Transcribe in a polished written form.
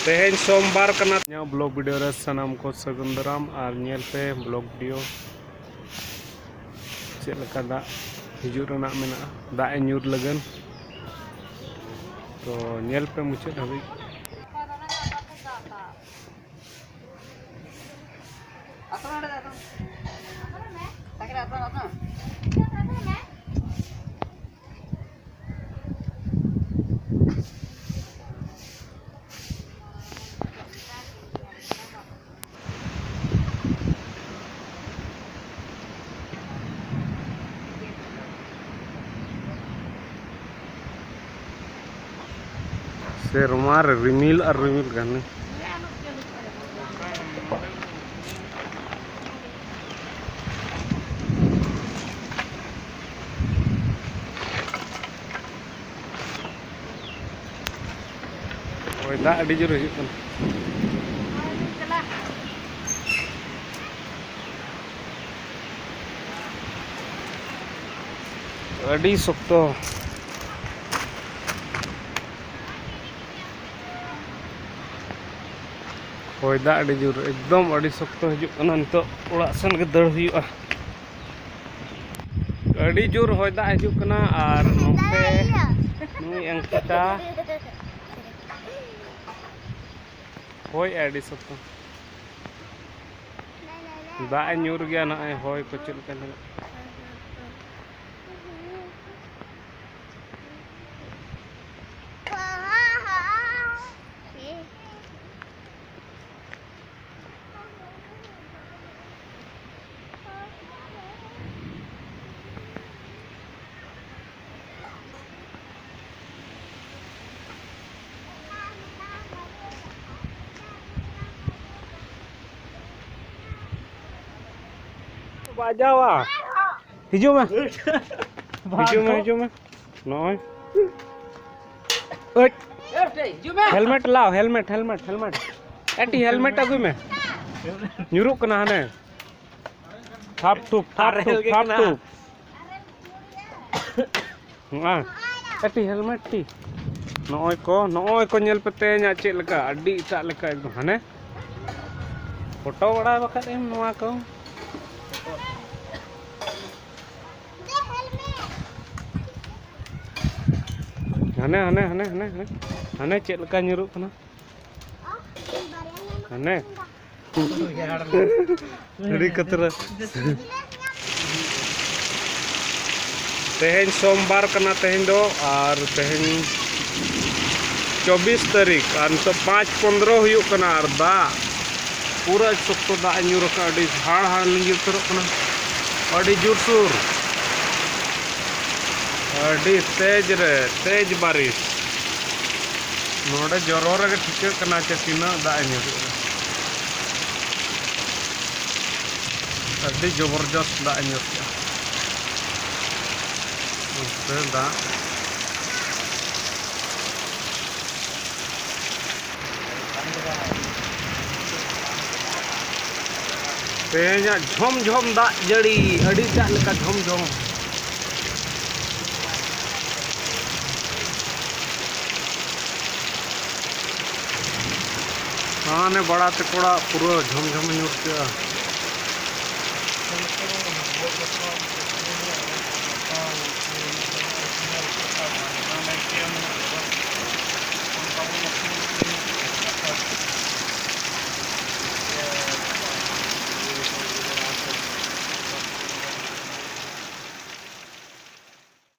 तेहेन सोमवार कना ब्लॉग वीडियो रे सनाम को सगुन दाराम और नेल पे ब्लॉग वीडियो चेक लका दा हिजुर रना मेना दा ए ᱧᱩᱨ लगन तो नेल पे मुचाद हाबी सेरमार रिमिल और रिमिल गाने दा अड़ी जोर हिजुग कन अड़ी शक्तो होय दा अड़ी जोर एकदम अड़ी शक्तो हिजुग कना नितो ओड़ा सन के दड़ हुयुआ अड़ी जोर होय दा हिजुग कना और नोते नुई अंकिता होय अड़ी शक्तो दा ᱧᱩᱨ गया ना होय को चल का बाजावा हिजू में नॉय हेलमेट लाओ हेलमेट एटी हेलमेट अगुई में ᱧᱩᱨᱩᱜ कना हने थाप टूप एटी हेलमेट टी नॉय को नेल पते nya चेक लका अड्डी इटा लका एकदम हने फोटो बड़ा बखत एम नोआ को हने चेक लका ᱧᱩᱨᱩᱜ कना हने अड़ी कतरा तेहेन सोमवार कना तेहेन दो और तेहेन 24 तारीख और तो 5:15 हुयुग कना और दा पूरा शक्तो दा ᱧᱩᱨ का अड़ी हाड़ लिंगिर तरह कना अड़ी जोरसुर अड़ी तेज बारिश नोडे जोरो रे ठिका कना चे तीना दा ᱧᱩᱨ अड़ी जबरदस्त दा ᱧᱩᱨ के दा तेजा झम दा जड़ी अड़ी दा लका झम हाँ ने बड़ा ते कोड़ा पूरा झम ᱧᱩᱨ के